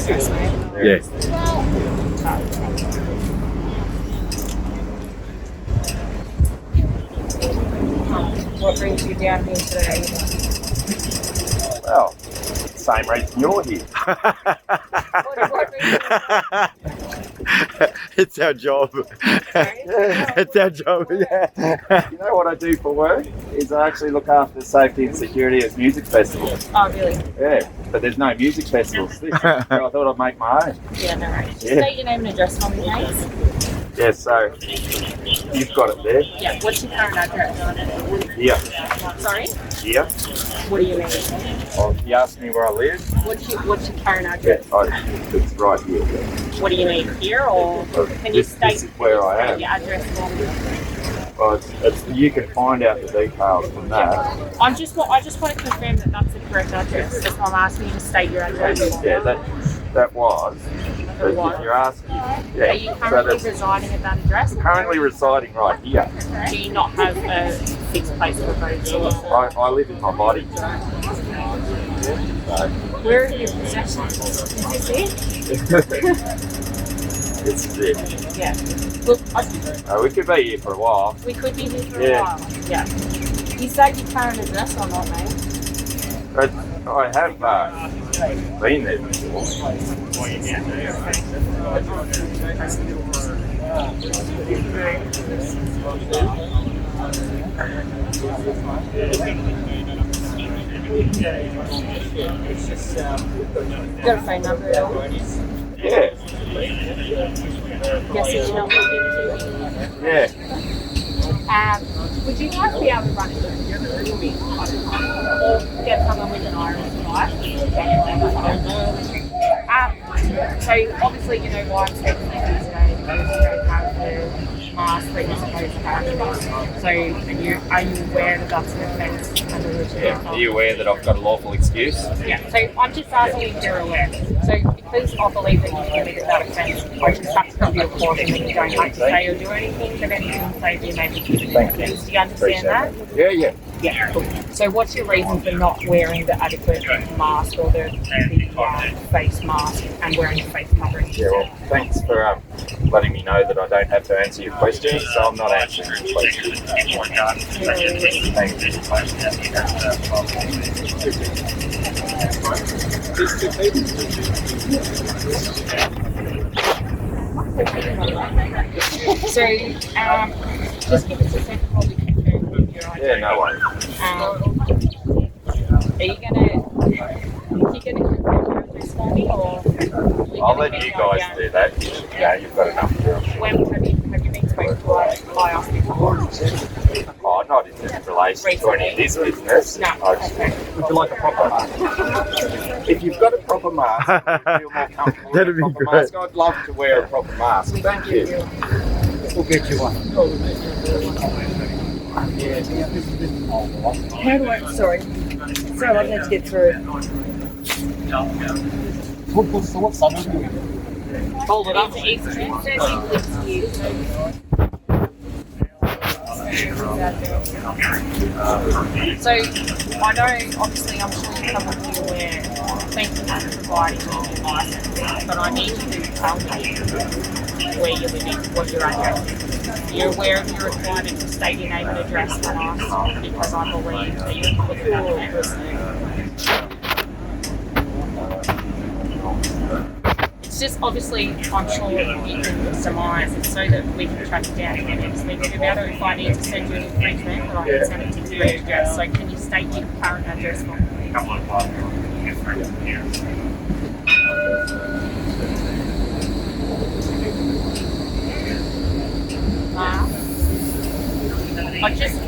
address, mate. Yes. What brings you down here today? Well, same reason you're here. What brings you It's our job. It's our job, yeah. You know what I do for work? Is I actually look after safety and security at music festivals. Oh, really? Yeah, but there's no music festivals. So I thought I'd make my own. Yeah, no worries. Just Yeah. state your name and address for me, mate. Yeah, so you've got it there. Yeah, what's your current address? Here. Sorry? Here. What do you mean? Oh, you asked me where I live? What's your current Yeah, address? it's right here. What do you mean, here, or can you This state is where I am. your address for me? Well, you can find out the details from that. I just want to confirm that that's the correct address. That's why I'm asking you to state your address. Yeah, that was. But if you're asking, yeah. Are you currently residing at that address? Currently residing right here. Do you not have a fixed place of abode? I live in my body. Where are your possessions? Is this it? This is it. Yeah. Look, We could be here for a while. we could be here for Yeah. a while. Yeah. You state your current address or not, mate? But I have been there before. Got a phone number at all? Yeah. Yes, if you're not looking to. Yeah. Would you guys be able to run it through me? Or get someone with an Irish knife? So obviously you know why I'm speaking to you today, because you don't have the mask that you're supposed to have. So are you aware that that's an offence under the Yeah. Are you aware that I've got a lawful excuse? Yeah, so I'm just asking if you're aware. So because I believe that you've committed that offence, I just have to give you a caution that you don't have to say or do anything that anything say you may be committing an offence. Do you understand that? Yeah. Yeah, cool. So what's your reason for not wearing the adequate mask or the face mask and wearing the face covering? Yeah, well, thanks for letting me know that I don't have to answer your questions, so I'm not answering your questions. Thank you. So, just give us a second while we confirm with your ID. Yeah, no worries. Are you gonna confirm your address for me, or? I'll let you guys do that. Yeah, you've got enough. When have you been spoken to by us before? Oh, not in relation to any of this business. No. Would you like a proper mask? If you've got a proper mask, you feel more comfortable. That'd with a be proper great. mask. I'd love to wear a proper mask. Thank you. We'll get you one. How do I? Sorry, I need to get through. What's that? Hold it up. It's so I know, obviously, I'm sure you're probably aware. Thank you for providing me your license, but I need you to tell me where you're living, what your address is. You're aware of your requirement to state your name and address for us, because I believe that you're looking at It's just obviously, I'm sure you can surmise it's so that we can track you down and get speak to you about it. If I need to send you an infringement, then I can send it to your address. So can you state your current address for me?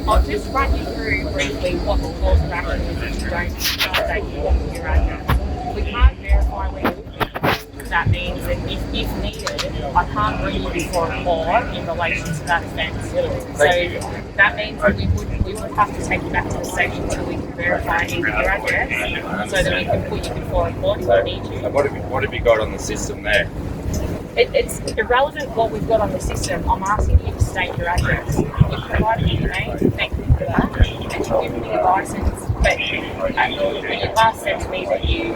I'll just run you through briefly what the course of action is if you don't state your address. We can't verify where you live. That means that if needed, I can't bring you before a court in relation to that offence. So that means that we would have to take you back to the station until we can verify either your address, so that we can put you before a court if we need you. What have you got on the system there? It's irrelevant what we've got on the system. I'm asking you to state your address. You've provided me your name, thank you for that, and you've given me your licence. But you last said to me that you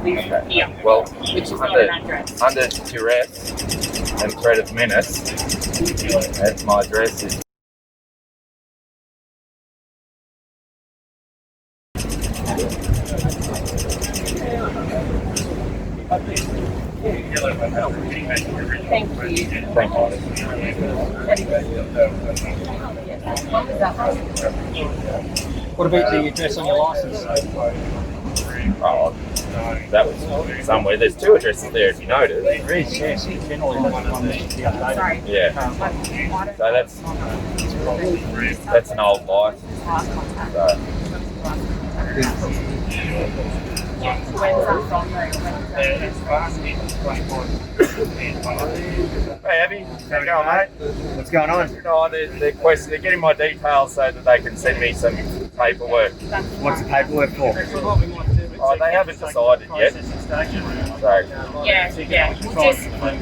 live here, Well, which is not an address. under duress and threat of menace, and my address is. Thank you. Thank you. What about the address on your license? Oh, that was somewhere. There's two addresses there, if you notice. There is, yes. Generally, one that should be updated. Sorry. Yeah. So that's an old license. So. When's that from? Hey Abby, how you going, mate? What's going on? No, they're getting my details so that they can send me some paperwork. What's the paperwork for? Oh, they haven't decided yet. So, Yeah.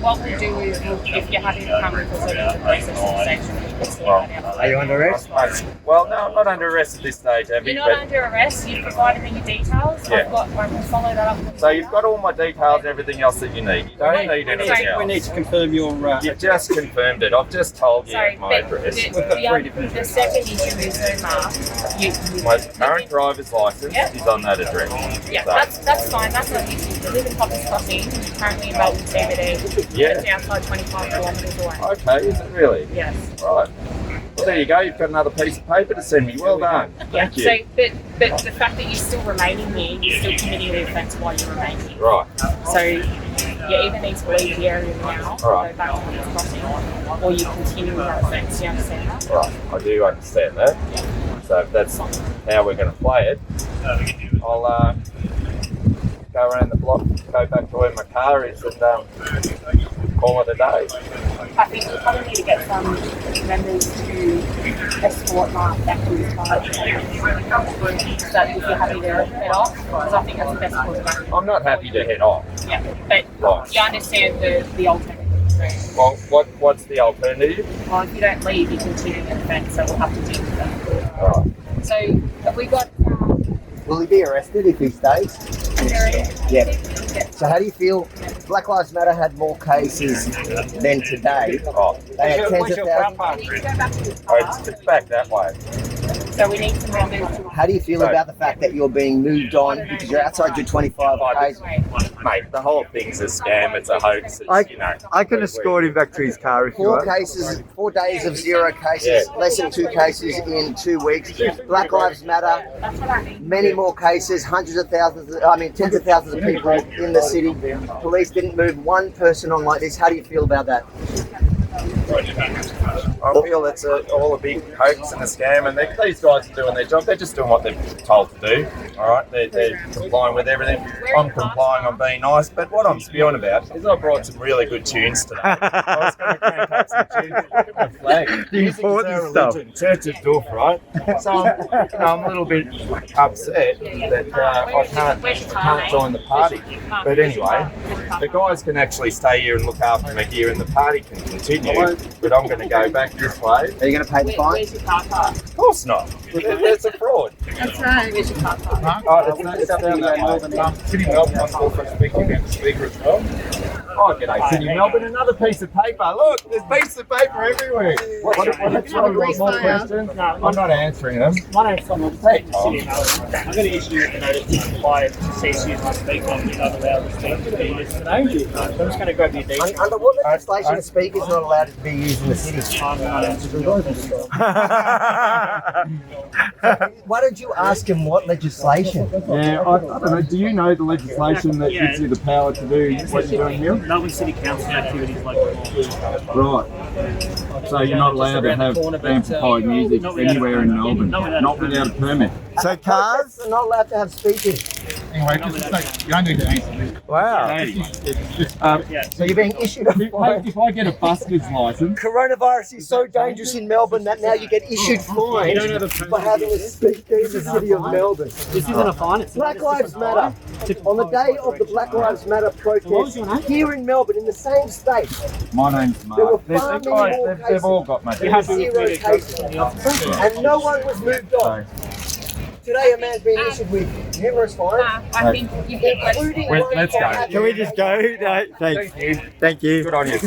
What we'll do is, if you're happy to come with us at the processing section, you can see that out. Are you under arrest? well, no, I'm not under arrest at this stage, Abby. You're not under arrest, you've provided me your details. Yeah. I can follow that up. So you've got all my details and everything else that you need. You don't need anything We need else. to confirm your. You just confirmed it. I've just told you Sorry, my but address. the second issue is My current driver's license is on that address. Yeah, So, that's fine. That's not an issue. You live in Poppers Crossing, currently in Melbourne CBD. Yeah. It's outside 25 kilometres away. okay, is it really? Yes. Right. Well, there you go. You've got another piece of paper to send me. Well done. Thank you. So, but the fact that you're still remaining here, you're still committing the offence while you remain here. Right. So you either need to leave the area now, All right. go back to Poppers Crossing, or you continue with that offence. Do you understand that? Right. I do understand that. So if that's how we're going to play it, I'll go around the block, go back to where my car is, and call it a day. I think you probably need to get some members to escort Mark back to his car. So if you're happy to head off, because I think that's the best course of action. I'm not happy to head off. Yeah, but Right. you understand the alternative. Well, what's the alternative? Well, if you don't leave, you continue the offence, so we'll have to deal with that. Right. So have we got Will he be arrested if he stays? Yeah. So how do you feel? Black Lives Matter had more cases than today. Oh, They had tens of thousands. we need to go back to his oh, car, it's back that way. so we need some members to How do you feel about the fact that you're being moved on because you're outside your 25 days? Mate, the whole thing's a scam. It's a hoax. It's, you know, I can escort him back to his car if you Four want. cases, 4 days of 0 cases, less than 2 cases in 2 weeks. Black Lives Matter, That's what I mean. many more cases, hundreds of thousands, tens of thousands of people in the city. Police didn't move one person on like this. How do you feel about that? I feel it's all a big hoax and a scam, and these guys are doing their job. They're just doing what they're told to do. All right, they're complying with everything. I'm complying. I'm being nice, but what I'm spewing about is I brought some really good tunes today. I was going to crank up some tunes. Look at my flag. The important stuff. Church of Doof, right? So I'm a little bit upset that I can't join the party. But anyway, the guys can actually stay here and look after me here, and the party can continue. But I'm going to go back this way. Are you going to pay the fine? Where's your car park? Of course not. That's a fraud. That's right. Where's your car park? Oh, it's down there. City Melbourne, I'm also speaking about the speaker as well. Oh, g'day, City Melbourne. Another piece of paper. Look, there's pieces of paper everywhere. What's wrong? More questions? I'm not answering them. My name's Tom. Hey, Tom. I'm going to issue a notice to comply to cease use my speak on the other allowed to speak to be used today. So I'm just going to grab your details. Under what legislation a speaker is not allowed to be used in the city? I'm not answering those. Why don't you ask him what legislation? Yeah, I don't know. Do you know the legislation that gives you the power to do what you're doing here? Melbourne City Council activities local law. Right. So you're not allowed to have amplified music anywhere in Melbourne, not without a permit. So cars? Are not allowed to have speakers. Anyway, you don't need to answer this. Wow. So you're being issued a fine. If I get a busker's license, Coronavirus is so dangerous in Melbourne that now you get issued fines for having a speaker in the city of Melbourne. This isn't a fine. It's Black Lives Matter. On the day of the Black Lives Matter protest here in Melbourne, in the same state, my name's there were Mark. far many more They've all got my cases, 0 cases, and no one was moved on. Today, a man's been issued with numerous fines, I think you get including Let's go. Can we just go? No, thanks. Thank you. Thank you. Good on you.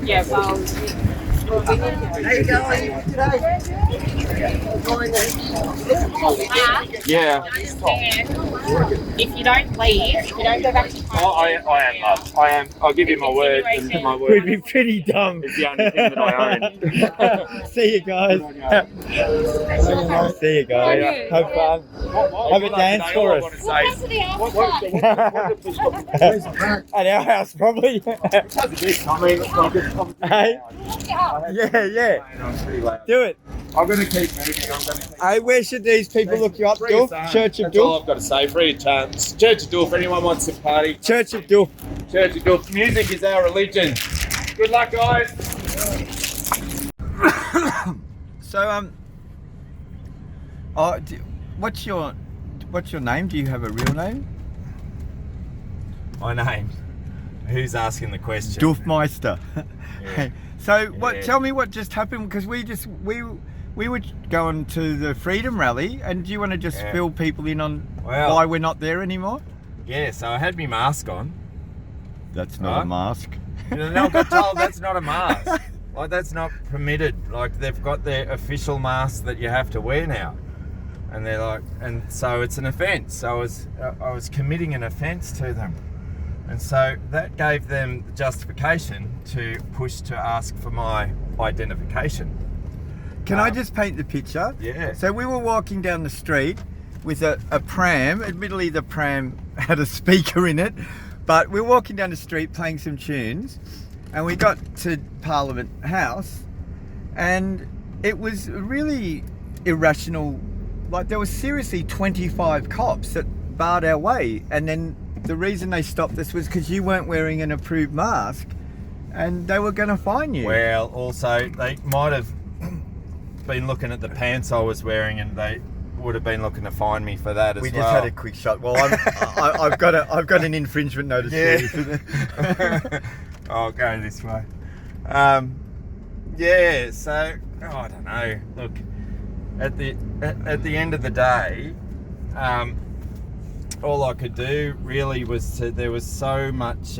Yeah, well, How you going today? Yeah. if you don't leave, if you don't go back to I am, love. I am. I'll give you my word, and my We'd word be pretty dumb. is the only thing that I own. See you guys. See you guys. Have fun. Have a dance for us. At our house, probably. Hey? Yeah. Do it. I'm going to keep moving. Hey, where should these people look you up, Doof? Church of That's all Doof? I've got to say. Free of charge. Church of Doof. Anyone wants to party? Church of Doof. Church of Doof. Music is our religion. Good luck, guys. So, what's your name? Do you have a real name? My name. Who's asking the question? Doofmeister. Yeah. So, what? Yeah. Tell me what just happened, because we were going to the Freedom Rally, and do you want to just Yeah. fill people in on Well- why we're not there anymore? Yeah, so I had my mask on. That's not a mask. And then I got told that's not a mask. Like, that's not permitted. Like, they've got their official mask that you have to wear now. And they're like, and so it's an offence. So I was committing an offence to them. And so that gave them the justification to push to ask for my identification. Can I just paint the picture? Yeah. So we were walking down the street with a pram. Admittedly, the pram had a speaker in it, but we were walking down the street playing some tunes, and we got to Parliament House, and it was really irrational. Like, there was seriously 25 cops that barred our way, and then the reason they stopped us was because you weren't wearing an approved mask, and they were going to fine you. Well, also, they might have been looking at the pants I was wearing, and they would have been looking to fine me for that as well. We just had a quick shot. Well, I've got an infringement notice for you. I'll go this way. Yeah, so I don't know. Look, at the end of the day, all I could do really was there was so much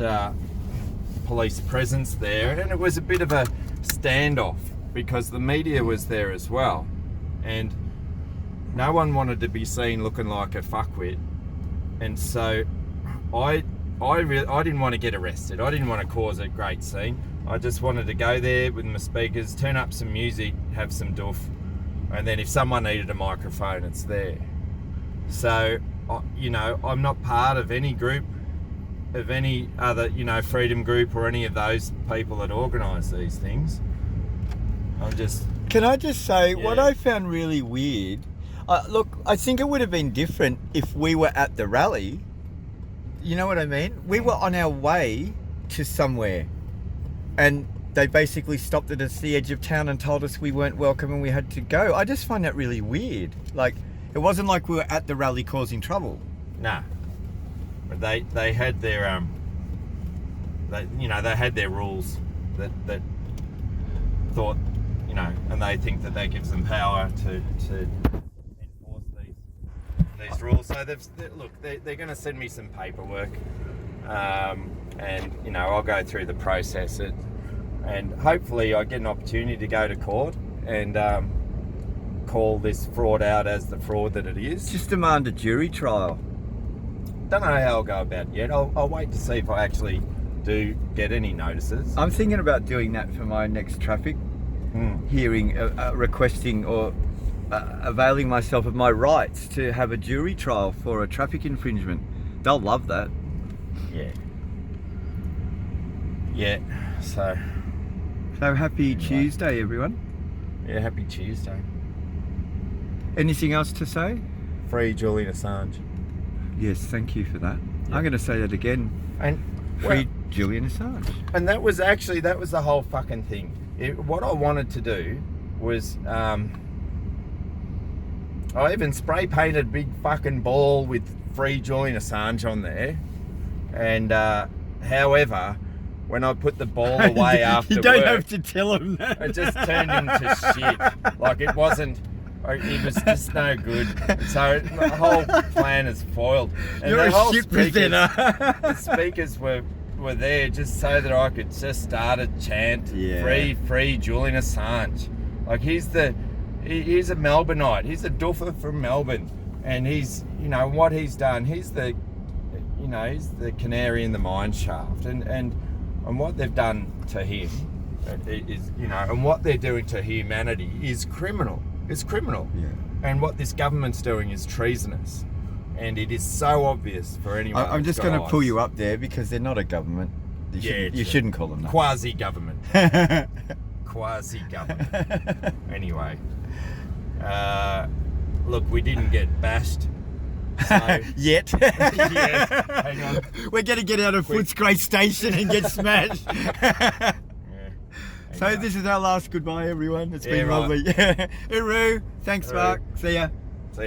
police presence there, and it was a bit of a standoff because the media was there as well, and no one wanted to be seen looking like a fuckwit, and so I didn't want to get arrested. I didn't want to cause a great scene. I just wanted to go there with my speakers, turn up some music, have some doof, and then if someone needed a microphone, it's there. So, you know, I'm not part of any group, of any other, you know, freedom group or any of those people that organise these things. I'm just... Can I just say, Yeah. what I found really weird, look, I think it would have been different if we were at the rally. You know what I mean? We were on our way to somewhere, and they basically stopped at us the edge of town and told us we weren't welcome and we had to go. I just find that really weird. Like, it wasn't like we were at the rally causing trouble. Nah. But they had their they had their rules that thought, you know, and they think that gives them power to enforce these rules. So they're going to send me some paperwork, and you know, I'll go through the process, and hopefully I get an opportunity to go to court and call this fraud out as the fraud that it is. Just demand a jury trial. Don't know how I'll go about it yet. I'll wait to see if I actually do get any notices. I'm thinking about doing that for my next traffic hearing, requesting or availing myself of my rights to have a jury trial for a traffic infringement. They'll love that. Yeah. So happy Tuesday, everyone. yeah, happy Tuesday. Anything else to say? Free Julian Assange. Yes, thank you for that. I'm going to say that again. And Free Julian Assange. And that was the whole fucking thing. What I wanted to do was, I even spray painted a big fucking ball with Free Julian Assange on there. And however, when I put the ball away after you don't work, have to tell him that. it just turned into shit. Like, it wasn't It was just no good. So the whole plan is foiled. And You're the a whole shit speakers- presenter. The speakers were there just so that I could just start a chant, Yeah. free Julian Assange. Like he's a Melbourneite. He's a doofer from Melbourne, and he's what he's done. He's the canary in the mine shaft, and what they've done to him is and what they're doing to humanity is criminal. It's criminal. Yeah. And what this government's doing is treasonous. And it is so obvious for anyone. I'm just going to pull you up there because they're not a government. You shouldn't call them that. Quasi-government. Quasi-government. Anyway. Look, we didn't get bashed. So, Yet. yes, hang on. We're going to get out of Footscray Station and get smashed. Yeah. So this is our last goodbye, everyone. It's been Yeah, right. lovely. Hooroo. Thanks, Hooroo. Mark. See ya.